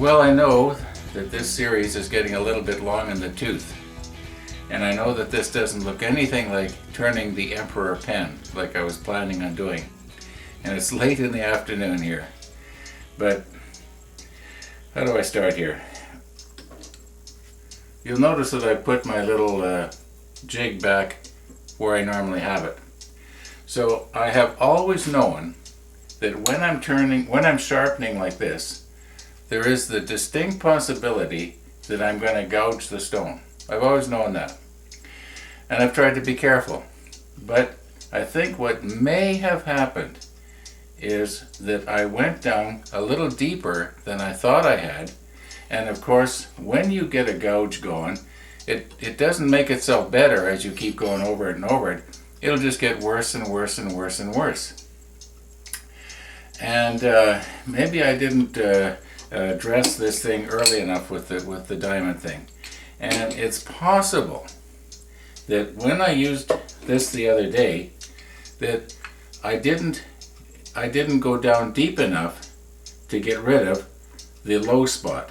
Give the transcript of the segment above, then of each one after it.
Well, I know that this series is getting a little bit long in the tooth. And I know that this doesn't look anything like turning the Emperor pen like I was planning on doing. And it's late in the afternoon here. But how do I start here? You'll notice that I put my little jig back where I normally have it. So I have always known that when I'm sharpening like this, there is the distinct possibility that I'm going to gouge the stone. I've always known that. And I've tried to be careful. But I think what may have happened is that I went down a little deeper than I thought I had. And of course, when you get a gouge going, it doesn't make itself better as you keep going over it and over it. It'll just get worse and worse and worse and worse. And maybe I didn't address this thing early enough with the diamond thing. And it's possible that when I used this the other day, that I didn't go down deep enough to get rid of the low spot.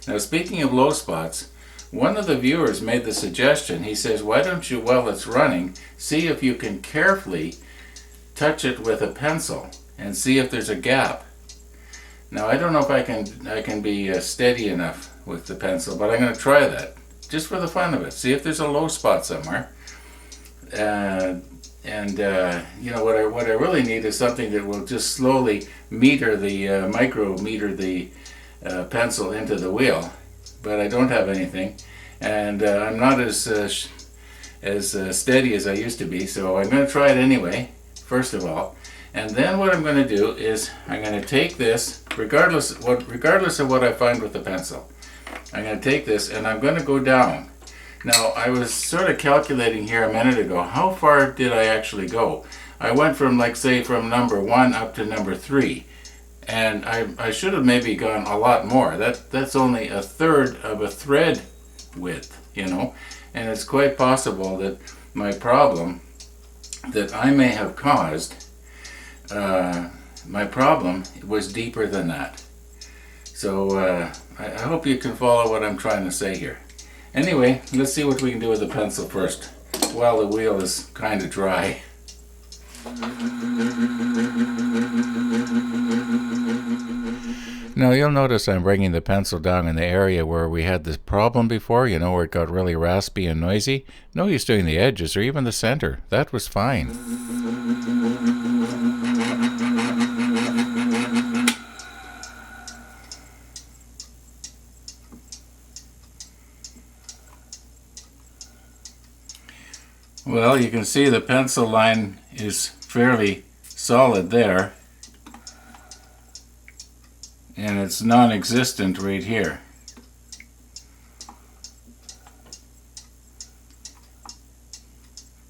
Now, speaking of low spots, one of the viewers made the suggestion. He says, why don't you, while it's running, see if you can carefully touch it with a pencil and see if there's a gap. Now, I don't know if I can be steady enough with the pencil, but I'm going to try that just for the fun of it. See if there's a low spot somewhere. You know, what I really need is something that will just slowly micrometer the pencil into the wheel. But I don't have anything, and I'm not as steady as I used to be. So I'm going to try it anyway, first of all. And then what I'm going to do is I'm going to take this, regardless of what I find with the pencil. I'm going to take this and I'm going to go down. Now, I was sort of calculating here a minute ago, how far did I actually go? I went from, like, say, from number 1 up to number 3. And I should have maybe gone a lot more. That's only a third of a thread width, you know. And it's quite possible that my problem that I may have caused, my problem was deeper than that. So I hope you can follow what I'm trying to say here. Anyway, let's see what we can do with the pencil first, while the wheel is kind of dry. Now, you'll notice I'm bringing the pencil down in the area where we had this problem before, you know, where it got really raspy and noisy. No use doing the edges or even the center. That was fine. Well, you can see the pencil line is fairly solid there. And it's non-existent right here.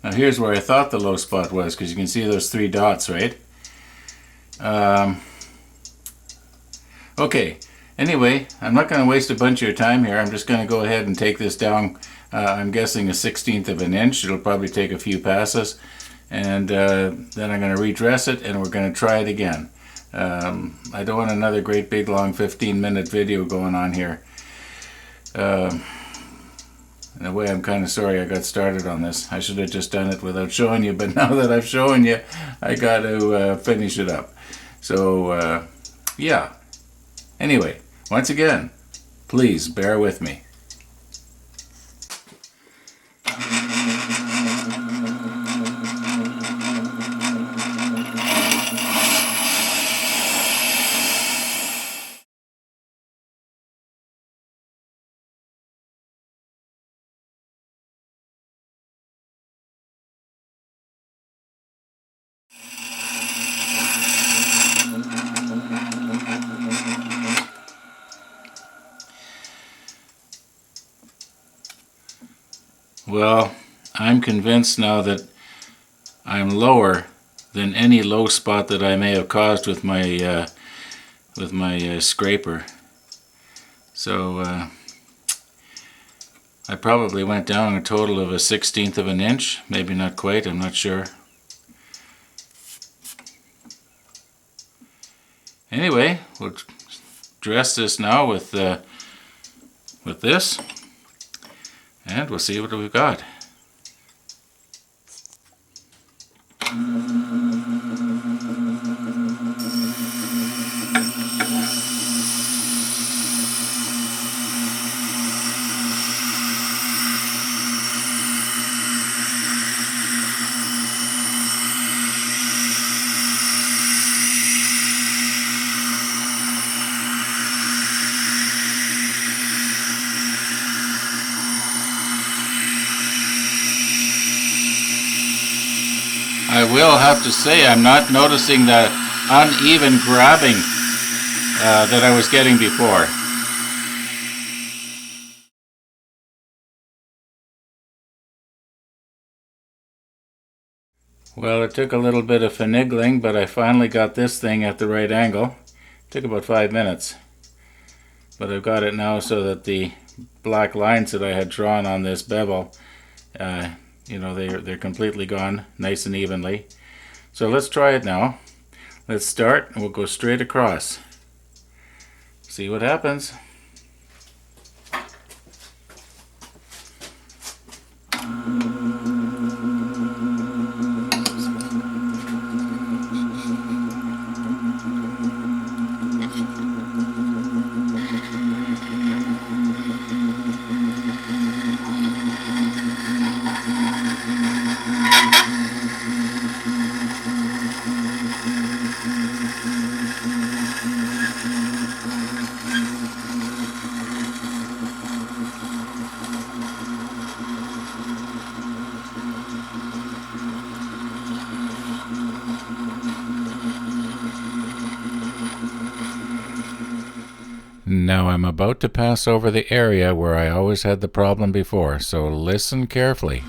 Now here's where I thought the low spot was, because you can see those 3 dots, right? Okay, anyway, I'm not going to waste a bunch of your time here. I'm just going to go ahead and take this down, I'm guessing 1/16 of an inch. It'll probably take a few passes. And then I'm going to redress it, and we're going to try it again. I don't want another great big long 15-minute video going on here. In a way, I'm kind of sorry I got started on this. I should have just done it without showing you, but now that I've shown you, I got to finish it up. So, yeah. Anyway, once again, please bear with me. Well, I'm convinced now that I'm lower than any low spot that I may have caused with my scraper. So I probably went down a total of 1/16 of an inch, maybe not quite, I'm not sure. Anyway, we'll dress this now with this, and we'll see what we've got. I will have to say I'm not noticing the uneven grabbing that I was getting before. Well, it took a little bit of finagling, but I finally got this thing at the right angle. It took about 5 minutes. But I've got it now so that the black lines that I had drawn on this bevel, you know, they're completely gone, nice and evenly. So let's try it now. Let's start, and we'll go straight across. See what happens. Now I'm about to pass over the area where I always had the problem before, so listen carefully.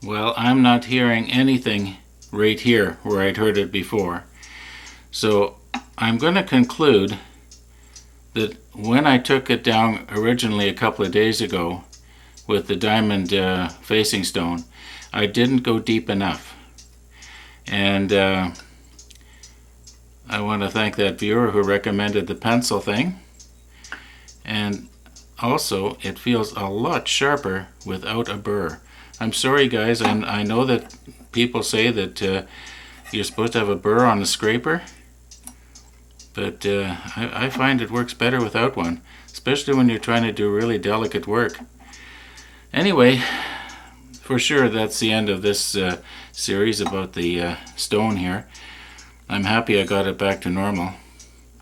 Well, I'm not hearing anything right here where I'd heard it before. So I'm going to conclude that when I took it down originally a couple of days ago with the diamond facing stone, I didn't go deep enough. And I want to thank that viewer who recommended the pencil thing. And also, it feels a lot sharper without a burr. I'm sorry guys, I know that people say that you're supposed to have a burr on the scraper, but I find it works better without one, especially when you're trying to do really delicate work. Anyway, for sure that's the end of this series about the stone here. I'm happy I got it back to normal.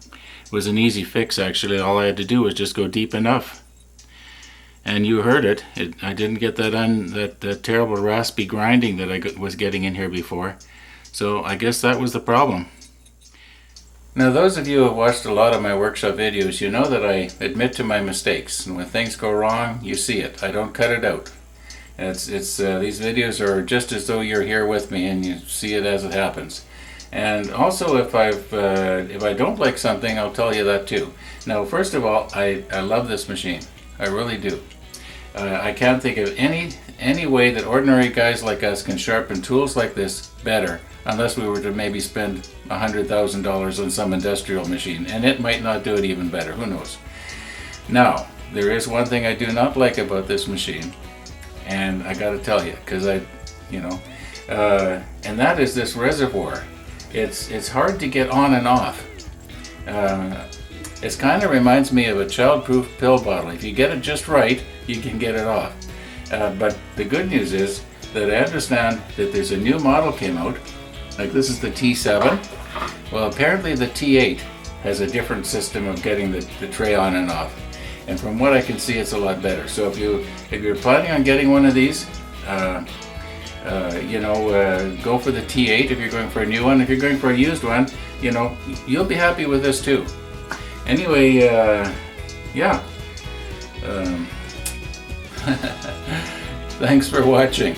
It was an easy fix actually. All I had to do was just go deep enough. And you heard it. I didn't get that terrible raspy grinding that I was getting in here before. So I guess that was the problem. Now those of you who have watched a lot of my workshop videos, you know that I admit to my mistakes. And when things go wrong, you see it. I don't cut it out. These videos are just as though you're here with me and you see it as it happens. And also if I don't like something, I'll tell you that too. Now first of all, I love this machine. I really do. I can't think of any way that ordinary guys like us can sharpen tools like this better, unless we were to maybe spend $100,000 on some industrial machine, and it might not do it even better, who knows. Now, there is one thing I do not like about this machine, and I gotta tell you, because and that is this reservoir. It's hard to get on and off. It kind of reminds me of a child-proof pill bottle. If you get it just right, you can get it off. But the good news is that I understand that there's a new model came out, like this is the T7. Well, apparently the T8 has a different system of getting the tray on and off. and from what I can see, it's a lot better. So if you're planning on getting one of these, go for the T8 if you're going for a new one. If you're going for a used one, you'll be happy with this too. Anyway, yeah. Thanks for watching.